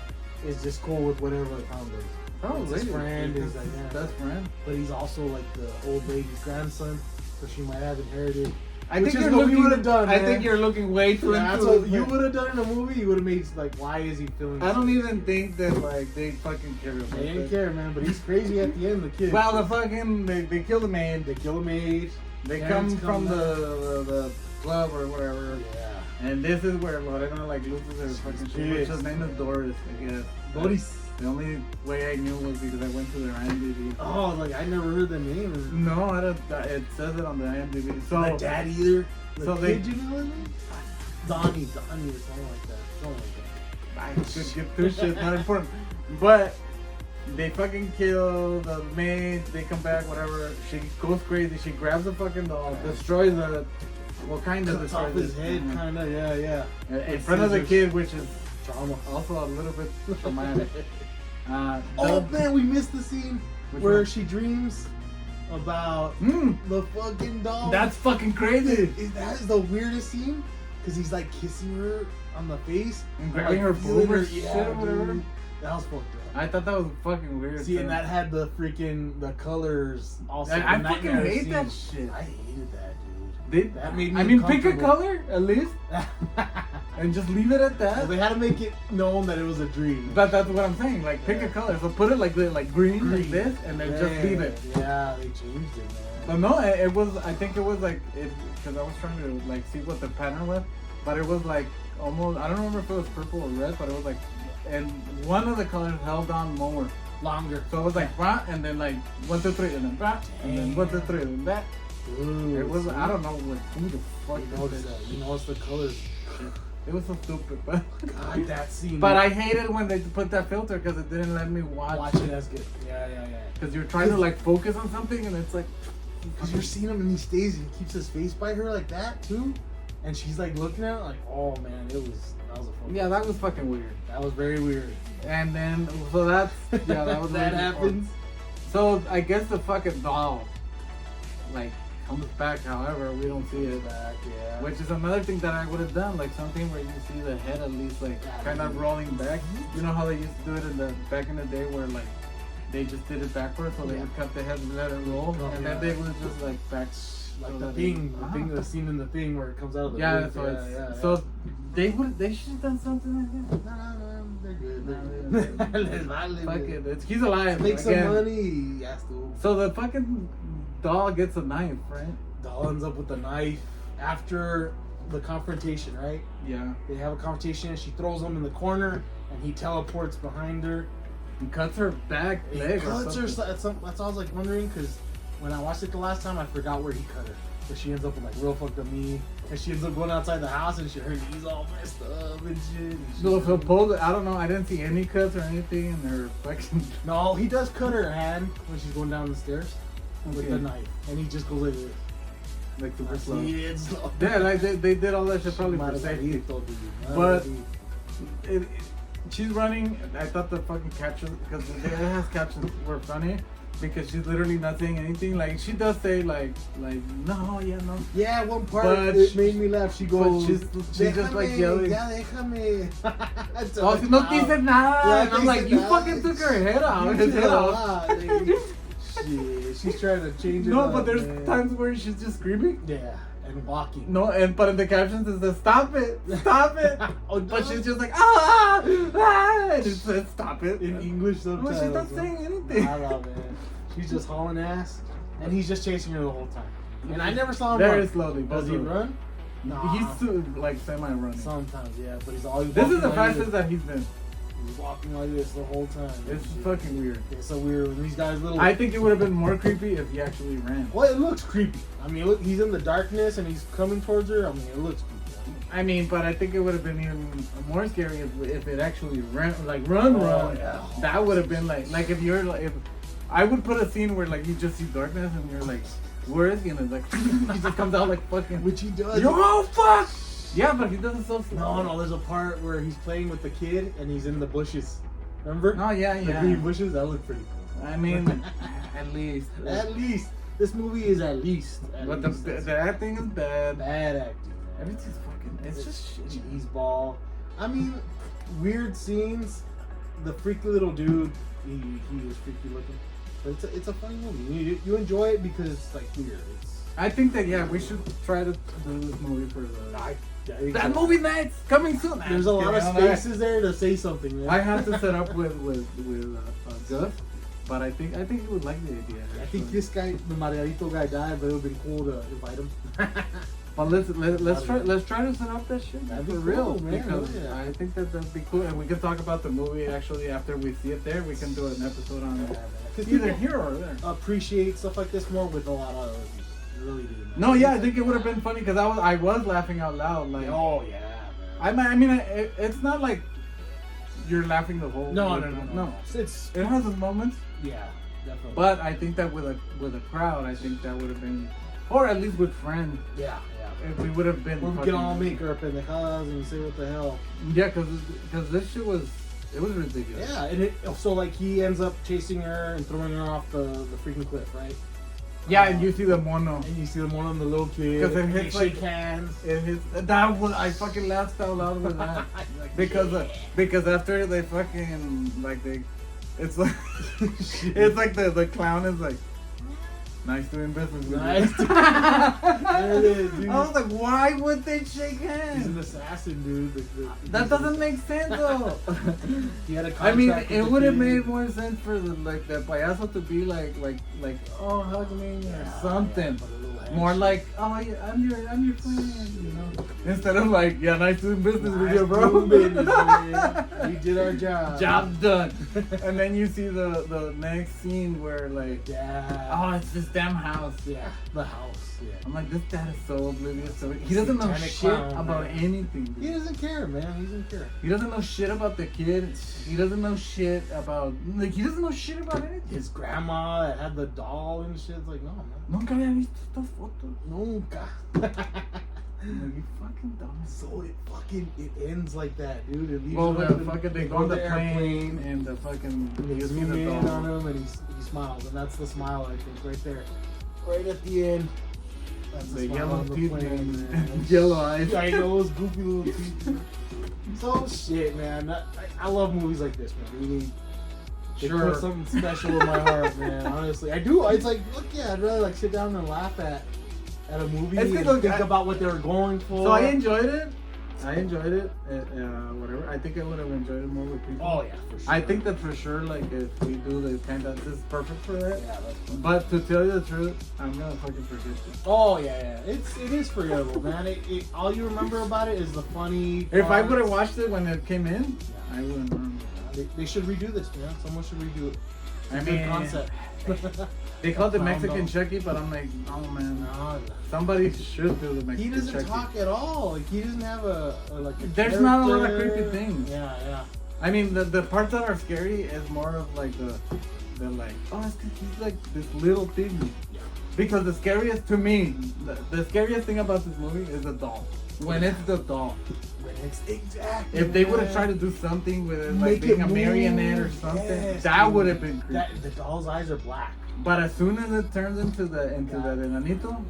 is just cool with whatever the town does. Probably His friend is like, yeah. best friend. But he's also like the old lady's grandson, so she might have inherited. I Which think is you're what we looking. would've done, I man. think you're looking way too Yeah, that's into what it. you would have done in a movie. You would have made like, why is he feeling? I don't even think that like they fucking care about They didn't that. care, man. But he's crazy at the end. The kid. Well, the fucking they kill the man. they kill a maid. They Parents come from back. the club or whatever. Yeah. And this is where Lorena like loses her fucking shit. Which pissed. his name is Doris, I guess. Boris. The only way I knew was because I went to their IMDb. Oh, like I never heard the name. No, I don't. It says it on the IMDb. So The dad either. The So kid, they- you know what I mean? Donnie or something like that. Something like that. I should get through shit. Not important. But they fucking kill the maid. They come back. Whatever. She goes crazy. She grabs the fucking doll, destroys it. Well, kind of Cuts destroys off his it. head, Mhm. kind of. Yeah, yeah. In front of the Scissors. kid, which is Trauma. also a little bit traumatic. Oh man, we missed the scene Which where one? she dreams about Mm, the fucking doll. that's fucking crazy. That is the weirdest scene because he's like kissing her on the face And grabbing her feeling boob or shit yeah, or whatever. dude. That was fucked up. I thought that was fucking weird. See, too. and that had the freaking the colors also. I the fucking nightmare hate scene. that shit. I hated that, dude. They, That made me I mean, pick a uncomfortable. color at least. and just leave it at Well, that. they had to make it known that it was a dream. But that's what I'm saying. Like, pick Yeah. a color. So put it like green, like this, and then just Yeah, leave it. Yeah, they changed it, man. But no, it was. I think it was like it because I was trying to like see what the pattern was, but it was like almost. I don't remember if it was purple or red, but it was like, and one of the colors held on more. Longer. So it was like bah, and then like 1, 2, 3, and then bah, and then 1, 2, 3, and then that. Ooh, It was. see? I don't know like who the fuck You did notice that. that. You notice the colors. It was so stupid, but. God, that scene. But I hated when they put that filter because it didn't let me watch it as good. Yeah. Because you're trying to like focus on something and it's like. Because you're seeing him and he stays, he keeps his face by her like that too, and she's like looking at it like, oh man, that was a fun. Yeah, that was fucking weird. That was very weird. And then so that's that was that really happens. So I guess the fucking doll, like, comes back. However, we don't see it. Back, yeah. Which is another thing that I would have done, like something where you see the head at least like kind of rolling back. You know how they used to do it in the back in the day where like they just did it backwards, so they Yeah. would cut the head and let it roll, Oh, and yeah. then they would just like back. Like so the that thing, it- the thing, the scene in the thing where it comes out of the Yeah, roof. so it's so they should have done something like that. No, they're good. No, They're they're good. Les vale, Fuck güey. it, he's alive. Make some again. money. Yes, dude. So the fucking doll gets a knife, right? Doll ends up with the knife after the confrontation, right? Yeah. They have a confrontation and she throws him in the corner and he teleports behind her. He cuts her back He leg. or cuts her. something. That's all I was like wondering because when I watched it the last time, I forgot where he cut her. But she ends up with like real fucked up knee, and she ends up going outside the house and her knees all messed up and shit. And she's No, suppose I don't know. I didn't see any cuts or anything in her fucking. no, he does cut her hand when she's going down the stairs with Okay. the knife, and he just goes like this. Like super slow. Sí, it's slow. Yeah, like they did all that shit probably for safety. But- It, she's running. I thought the fucking captions, because it has captions, were funny because she's literally not saying anything. Like she does say like no, yeah, no. yeah, one part But it she- made me laugh. She goes, she's just like yelling. Ya déjame. Oh, si no dice nada. Yeah, And I'm dice like, you nada. fucking took her head off. You His did head a off. lot, like, shit, she's trying to change it No, up, but there's man. times where she's just screaming. Yeah, and walking. No, but in the captions it says stop it, stop it. Oh, But no. she's just like ah, and it says stop it In English Well, subtitles. she's not saying anything. I love it. She's just hauling ass, and he's just chasing her the whole time. And I never saw him Very run. slowly. Does he both of them. run? Nah. He's like semi-running. Sometimes, yeah, but he's always. This is walking the like fastest this. that he's been. He's walking like this the whole time. It's Shit. fucking weird. It's so weird when these guys little. I think it would have been more creepy if he actually ran. Well, it looks creepy. I mean, look, he's in the darkness and he's coming towards her. I mean, it looks creepy. I mean, but I think it would have been even more scary if it actually ran, like run. yeah. That would have been like if you're like, if I would put a scene where like you just see darkness and you're like, where is he? And it's like he just comes out like fucking. Which he does. Yo, oh fuck! Yeah, but he does it so slow. No, there's a part where he's playing with the kid and he's in the bushes. Remember? Oh yeah, The yeah. green bushes. That looked pretty cool. I mean, at least. At least this movie is at least. But the acting is bad. bad acting. Man. Everything's fucking. It's just shit. cheeseball. I mean, weird scenes. The freaky little dude. He was freaky looking. But it's a funny movie. You enjoy it because it's like weird. It's I think that yeah, we should try to do this movie for the. I That movie nights coming soon. There's a lot of spaces there to say something, man. I have to set up with Gus, but I think he would like the idea. I think this guy, the Mariarito guy, died, but it would have been cool to invite him. But let's try to set up that shit That'd be for cool, real man. because Yeah. I think that'd be cool, and we can talk about the movie actually after we see it there. We can do an episode on it, Because either people here or there. appreciate stuff like this more with a lot of other people. They really do. man. No, yeah, I think it would have been funny because I was laughing out loud. Like, Oh yeah, man. I mean, it's not like you're laughing the whole. No. It's It has its moments, yeah, definitely. but I think that with a crowd, I think that would have been, or at least with friends, yeah. if we would have been. Where we fucking- can all make our pendejadas and say what the hell. Yeah, because this shit was ridiculous. Yeah, and so like he ends up chasing her and throwing her off the freaking cliff, right? Yeah, and you see the mono. And you see them one of them, the little kid. 'Cause it they hits, shake like- hands. That was I fucking laughed out loud with that because after they fucking like it's like it's like the clown is like Nice doing business with Nice. you. There it is, dude. I was like, why would they shake He's hands? an assassin, dude. That doesn't make sense though. He had a I mean, contract with it the would have king. made more sense for the payaso to be like, oh, hug me or something. But a little More handshake. like, oh, yeah, I'm your friend, you know. Instead of like, yeah, nice doing business with you, Nice bro. doing business, man. We did our job. Job done. And then you see the next scene where like, Yeah. oh, it's this damn house. Yeah. The house. Yeah. I'm like, this dad is so oblivious. So he doesn't know Satanic shit clown, about man. anything. Dude. He doesn't care, man. He doesn't care. He doesn't know shit about the kid. He doesn't know shit about he doesn't know shit about anything. His grandma that had the doll and shit. It's like, no, man. Nunca había visto estas fotos. Nunca. I'm like, you fucking dumb. So it ends like that, dude. It leaves Well, you the up fucking they and go on the airplane, plane and the fucking and they you see zoom the in doll. on him and he smiles, and that's the smile I think right there, right at the end. That's The smile yellow on the teeth, plane, man. Yellow eyes. I know those goofy little teeth. So shit, man. I love movies like this, man. Really, they Sure. put something special in my heart, man. Honestly, I do. It's like, look, yeah, I'd rather like sit down and laugh at a movie It's and good, look, think I- about what they were going for. So I enjoyed it. Whatever. I think I would have enjoyed it more with people. Oh yeah, for sure. I think that for sure, like if we do the kind of this is perfect for that. Yeah, that's fun. But to tell you the truth, I'm gonna fucking forget it. Oh yeah. It is forgettable, man. All you remember about it is the funny. If I parts. would have watched it when it came in, I wouldn't remember. They should redo this, man. Someone should redo it. I It's a good mean, concept. They called it Clown Mexican doll. Chucky, but I'm like, oh man, No, somebody should do the Mexican he doesn't Chucky. talk at all. Like he doesn't have a like. A There's not a lot of character. creepy things. Yeah. I mean, the parts that are scary is more of like the like, oh, it's 'cause he's like this little thing. Because the scariest to me, the scariest thing about this movie is the doll. When it's the doll. It's exactly. If they would have man. tried to do something with it, like Make being it a marionette or move. something, Yes, that dude. would have been creepy. The doll's eyes are black. But as soon as it turns into the enanito,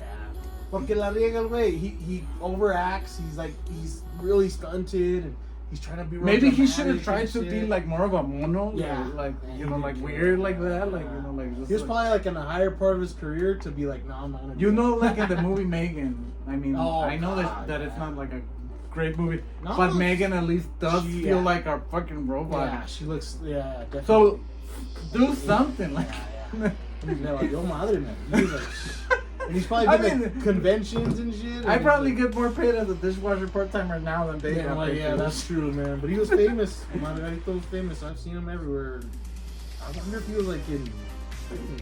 Porque la riega el güey. He overacts. He's really stunted and he's trying to be. Real maybe he should have dramatic tried and to be shit. like more of a mono, Yeah. like Yeah, you know, he like didn't weird care. like that, like you know, like just He was like, probably like in a higher part of his career to be like, no, I'm not gonna. you do know, that. like in the movie Megan. I mean, Oh, I know God, that it's yeah. not like a great movie, No, but Megan at least does she- feel yeah. like a fucking robot. Yeah, she looks. Yeah, definitely. So do something like. Yeah. No, like, yo madre, man. He was like, and he's probably I been mean, to conventions and shit. I and probably he's like, get more paid as a dishwasher part timer now than they Yeah, got like, paid yeah, for that's true, man. But he was famous. Margarito was famous. I've seen him everywhere. I wonder if he was like in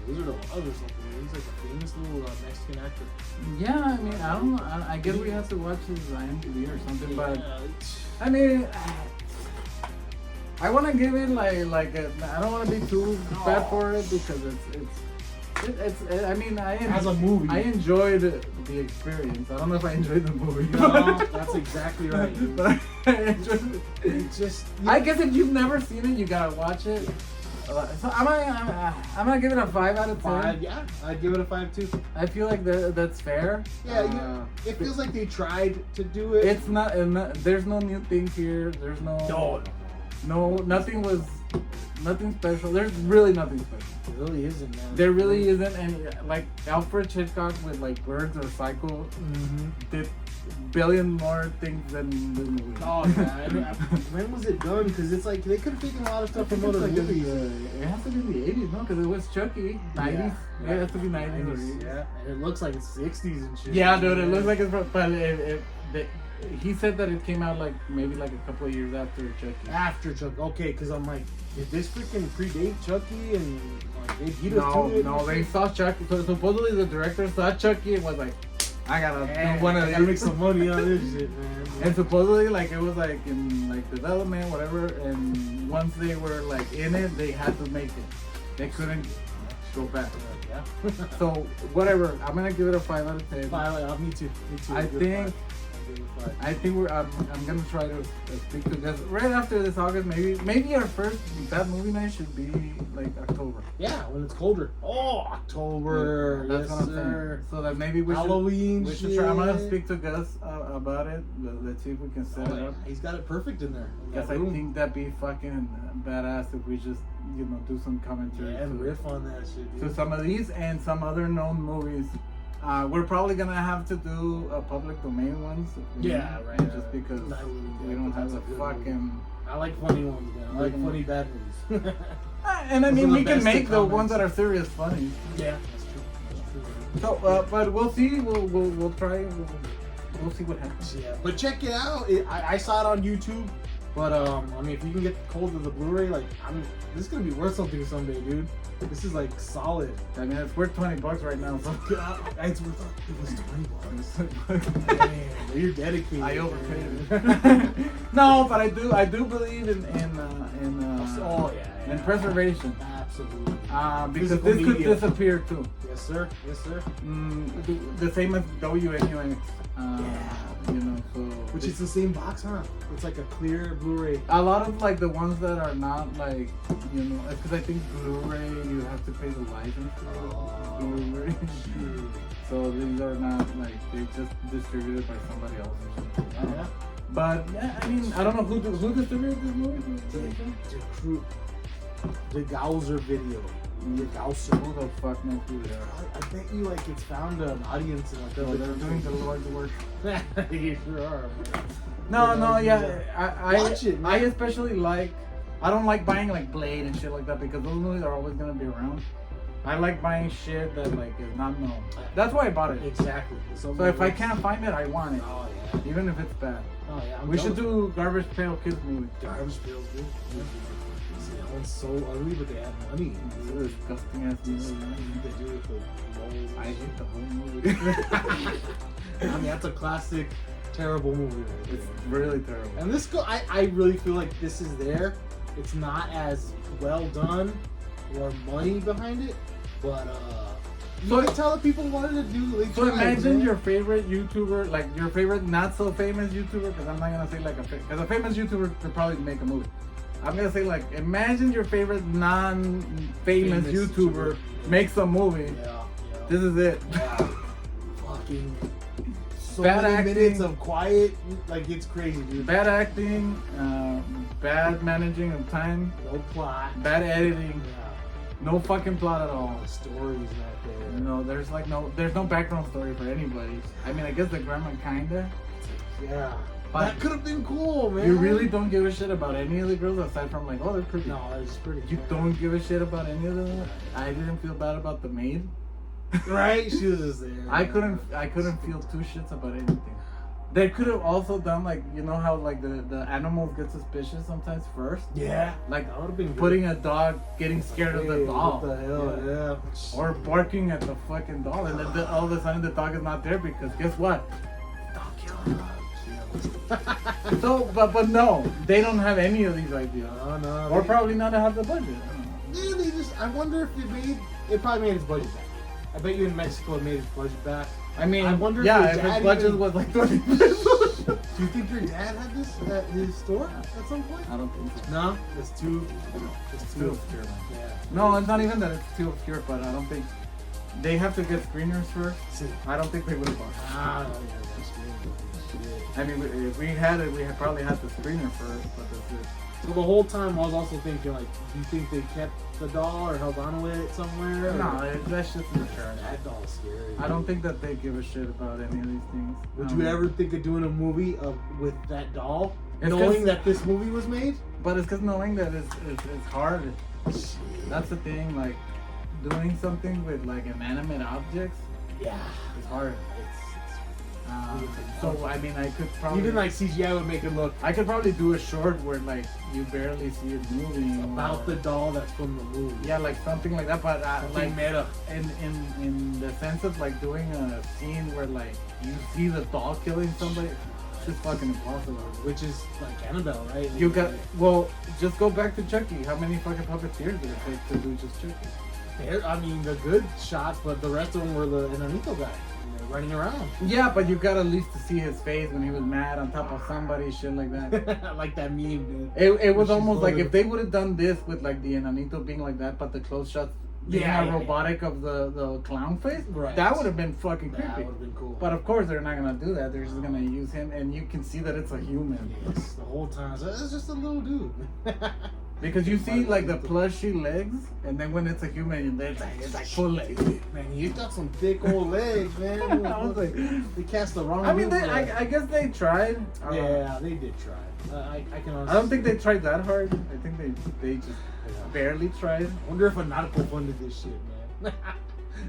Wizard of Oz or something. He's like a famous little Mexican actor. Yeah, I mean, I don't know. I guess we have to watch his IMDb or something, but Yeah, I mean, I want to give it like I don't want to be too bad for it because it's I mean, as a movie. I enjoyed the experience. I don't know if I enjoyed the movie. No, that's exactly right, dude. But I enjoyed it. It's just. I guess if you've never seen it, you gotta watch it. So I'm gonna give it a 5 out of 10. 5, yeah, I'd give it a 5 too. I feel like that's fair. Yeah, it feels like they tried to do it. It's not. There's no new things here. There's no. Nothing was. Nothing special. There's really nothing special. It really isn't, man. There really isn't any. Like Alfred Hitchcock with like Birds or Psycho Mm-hmm. did billion more things than this movie. Oh man, when was it done? Because it's like they could have taken a lot of I stuff think from it's other like movies. it has to be in the 80s, no? Because it was Chucky. 90s. Yeah, it has to be 90s or 80s. Yeah, and it looks like it's 60s and shit. Yeah, dude, it looks like it's. But he said that it came out like maybe like a couple of years after Chucky. After Chucky. Okay, because I'm like, did this freaking predate Chucky and like they beat us to it? No, they saw Chucky. So supposedly the director saw Chucky and was like, I gotta do one I of gotta make these. some money on this shit, man. And supposedly like it was like in like development, whatever. And once they were like in it, they had to make it. They couldn't go back. Yeah. So whatever, I'm gonna give it a 5 out of 10. Me too. Me too. I Good think five. I think I'm gonna try to speak to Gus right after this August. Maybe our first bad movie night should be like October. Yeah, when it's colder. Oh, October. That's Yes, what I'm sir. saying. So that maybe we Halloween should. We should try. I'm gonna shit. speak to Gus about it. Let's see if we can set it up. He's got it perfect in there. In Because that I room. think that'd be fucking badass if we just do some commentary. Yeah, and riff on that shit, To dude. some of these and some other known movies. We're probably gonna have to do a public domain ones. Yeah, right. Just because Not really, we yeah, don't but have that's the a good fucking. I like funny ones, man. I like Mhm. funny bad movies. And I Those mean, are the we can best make to the ones comments. that are serious funny. Yeah, that's true. That's true. So, but we'll see. We'll try. We'll see what happens. Yeah, but check it out. I saw it on YouTube, but I mean, if you can get hold of the Blu-ray, like, this is gonna be worth something someday, dude. This is like solid. I mean, it's worth $20 right now. So God, it's worth it was $20. Man, you're dedicated. I man. overpaid. No, but I do believe in Oh yeah, in preservation. Absolutely. Because Physical this could media. disappear too. Yes, sir. Yes, sir. The same as WNUX. So Which is the same box, huh? It's like a clear Blu-ray. a lot of like the ones that are not like because I think Blu-ray you have to pay the license for Blu-ray. So these are not like they just distributed by somebody else or something. I don't know. But yeah, I mean I don't know who distributed this movie. The Gauser video. The Gauser. Who the fuck knows who they are? I bet you like it's found an audience in like So other they're doing the countries. Lord's work. You sure are, man. No, Yeah, yeah. I Watch it, man. I especially like. I don't like buying like Blade and shit like that because those movies are always gonna be around. I like buying shit that like is not known. That's why I bought it. Exactly. So if I can't find it, I want it, Oh yeah. even if it's bad. Oh yeah. We should do Garbage Pail Kids movie. Garbage Pails, dude. See, that one's so ugly, but they have money. It's a disgusting ass movie. They do it for lols. I hate the whole movie. I mean, that's a classic, terrible movie. Right It's there. really terrible. And this I really feel like this is there. It's not as well done or money behind it, but you So- can tell that people wanted to do. They So tried, imagine man. your favorite YouTuber, like your favorite not so famous YouTuber, because I'm not gonna say like because a famous YouTuber could probably make a movie. I'm gonna say like imagine your favorite non-famous Famous YouTuber YouTuber. makes a movie. Yeah, This is it. yeah. Fucking so Bad many acting. minutes of quiet, like it's crazy, dude. Bad acting, bad managing of time, No plot. bad editing, Yeah. no fucking plot at all. The story's not there. No, there's no background story for anybody. I mean, I guess the grandma kinda. Yeah. But that could have been cool, man. You really don't give a shit about any of the girls aside from like, oh, they're pretty. No, it's pretty. You don't give a shit about any of them. I didn't feel bad about the maid. Right? She was just there. I couldn't feel two shits about anything. They could have also done like how like the animals get suspicious sometimes first. Yeah. Like That would have been good. putting a dog getting scared of the Hey, doll. What the hell? Yeah. Or barking at the fucking doll, and then all of a sudden the dog is not there because guess what? Dog killed her. So, but no, they don't have any of these ideas, No. or probably not have the budget. Yeah, they just. I wonder if it probably made its budget back. I bet you in Mexico it made its budget back. I mean, I wonder if yeah, your if his dad budget even- was like 20 pesos. Do you think your dad had this at his store at some point? I don't think so. No, it's too. It's too obscure, man. Yeah. No, it's not even that it's too obscure, but I don't think they have to get screeners first. See. I don't think they would have bought it. Ah, yeah, that's good. Shit. I mean, if we had it, we had probably had the screener first, but that's it. So the whole time I was also thinking, like, do you think they kept the doll or held on to it somewhere? No, that's just in the trash. That doll's scary. I don't think that they give a shit about any of these things. Would you ever think of doing a movie with that doll, It's knowing 'cause- that this movie was made? But it's because knowing that it's hard. That's the thing. Like doing something with like inanimate objects Yeah. is hard. It's So I mean, I could probably even like CGI would make it look I could probably do a short where like you barely see it moving. about or- the doll that's from the movie. Yeah, like something like that. But Something like meta. in the sense of like doing a scene where like you see the doll killing somebody, it's just fucking impossible. Which is like Annabelle, right? You got just go back to Chucky. How many fucking puppeteers did it take to do just Chucky? I mean, the good shots, but the rest of them were the Enanito guy, running around. Yeah, but you got at least to see his face when he was mad on top of somebody, shit like that. Like that meme, dude. It was She's almost like loaded. if they would have done this with like the Enanito being like that, but the close shots being robotic of the clown face, Right. that would have been fucking That creepy. would have been cool. But of course they're not gonna do that. They're just gonna use him, and you can see that it's a human yes, the whole time. So it's just a little dude. because you see like the plushy legs, and then when it's a human, it's like full legs. Man, he's got some thick old legs, man. I was like, They cast the wrong. I mean, move, I guess they tried. yeah, they did try. I can. Honestly I don't think they tried that hard. I think they just barely tried. I wonder if a Narco funded this shit, man.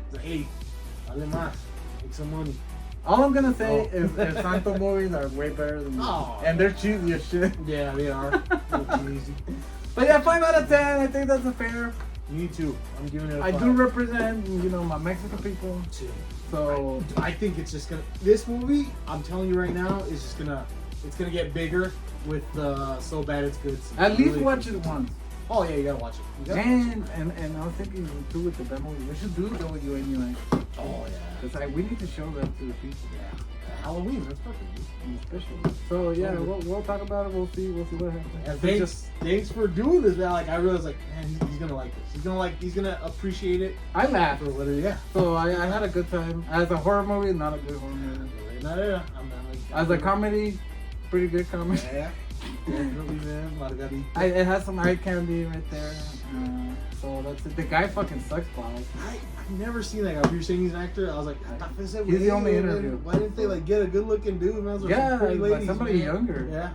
It's like, hey, dale más, make some money. All I'm gonna say Oh. is Santo movies are way better than Oh. and they're cheesy as shit. Yeah, they are. They're cheesy. But yeah, 5 out of 10. I think that's a fair. Me too. I'm giving it a I 5. do represent, my Mexican people. So I think it's just gonna. This movie, I'm telling you right now, is just gonna. It's gonna get bigger with the So Bad It's Good. scene. at I least really watch think it so. once. Oh yeah, you gotta watch it. You gotta watch And I was thinking too with the demo, we should do WNUX. it. Oh yeah. Because we need to show that to the people. Yeah. Halloween. That's perfect. Dude. Especially. So yeah, we'll talk about it. We'll see what happens. And It's thanks for doing this, man. Like I realized, like man, he's gonna like this. He's gonna appreciate it I laughed. for whatever. Yeah. So I had a good time. As a horror movie, not a good horror movie. No. As a comedy, pretty good comedy. Yeah. Definitely, man. Margarita. It has some eye candy right there. So that's it. The guy fucking sucks, Klaus. I've never seen that guy. You're saying he's an actor? I was like, He's the only interview. Why didn't they like get a good looking dude, man? Or Yeah, some pretty like ladies, somebody man? younger.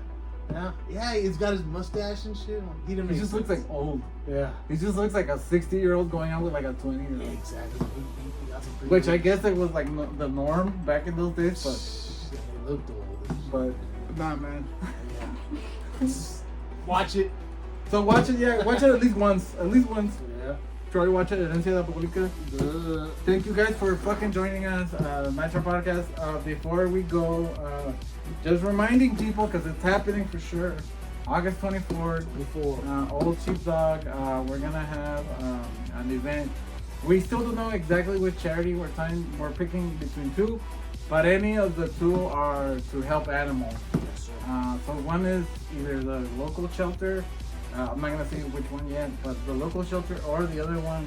Yeah, he's got his mustache and shit. He didn't He make just looks sense. like old. Yeah. He just looks like a 60-year-old going out with like a 20-year-old. Yeah, exactly. He got some pretty Which I ladies. guess it was like the norm back in those days, Yeah, he looked old. but nah, man. Yeah. Watch it. So watch it, yeah. Watch it at least once. At least once. Yeah. Try to watch it. Herencia la Publica. Thank you guys for fucking joining us, Nitro Podcast. Before we go, just reminding people, because it's happening for sure, August 24th, Old Sheepdog, we're going to have an event. We still don't know exactly which charity we're picking between two, but any of the two are to help animals. So one is either the local shelter, I'm not gonna say which one yet, but the local shelter, or the other one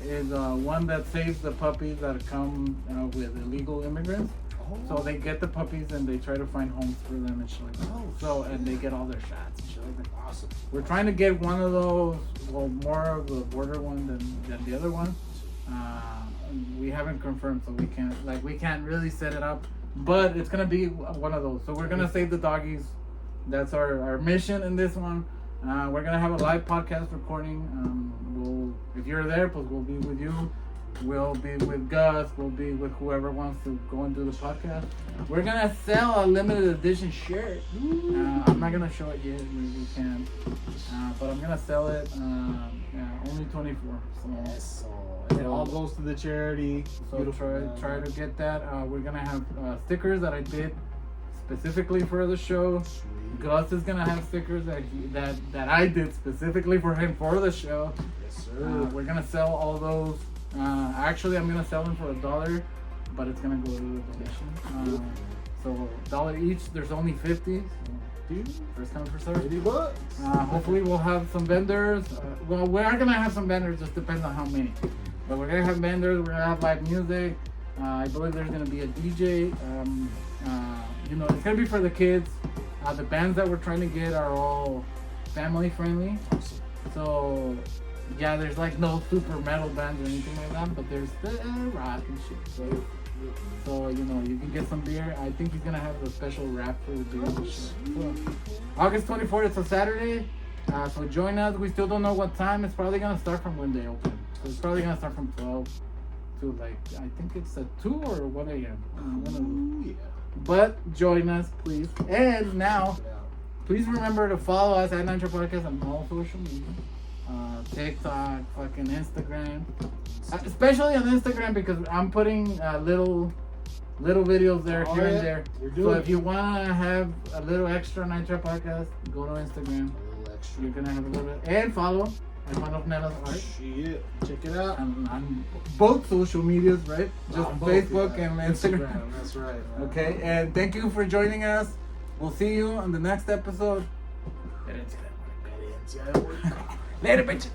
is one that saves the puppies that come with illegal immigrants. So they get the puppies and they try to find homes for them and shit like that. So and they get all their shots and shit like that. Awesome. We're trying to get one of those, well, more of the border one than the other one. We haven't confirmed, so we can't really set it up. But it's gonna be one of those. So we're gonna save the doggies. That's our mission in this one. We're gonna have a live podcast recording. If you're there, pues we'll be with you. We'll be with Gus. We'll be with whoever wants to go and do the podcast. We're gonna sell a limited edition shirt. I'm not gonna show it yet. We can, but I'm gonna sell it. Only 24. So. It all goes to the charity. So try to get that. We're gonna have stickers that I did specifically for the show. Gus is gonna have stickers that I did specifically for him for the show. Yes, sir. We're gonna sell all those. Actually, I'm gonna sell them for $1, but it's gonna go to the donation. So $1 each. There's only 50. So, first come first serve. $80. Hopefully we'll have some vendors. Well, we are gonna have some vendors. Just depends on how many. But we're gonna have vendors. We're gonna have live music. I believe there's gonna be a DJ. It's gonna be for the kids. The bands that we're trying to get are all family friendly. So yeah, there's like no super metal bands or anything like that. But there's rock and shit. So you can get some beer. I think he's gonna have a special wrap for the beer and shit. So, August 24th, it's a Saturday. So join us. We still don't know what time. It's probably gonna start from when they open. So it's probably gonna start from 12 to I think it's at 2 or 1 a.m. Yeah. But join us, please. And now, please remember to follow us at Nitro Podcast on all social media. TikTok, fucking Instagram. Especially on Instagram because I'm putting little videos there here and there. So if you wanna have a little extra Nitro Podcast, go to Instagram. You're gonna have a little bit. And follow. Nana's art. Shit, check it out. On both social medias, right? Just On both, Facebook yeah. and Instagram. That's right. Okay, and thank you for joining us. We'll see you on the next episode. Later, bitch.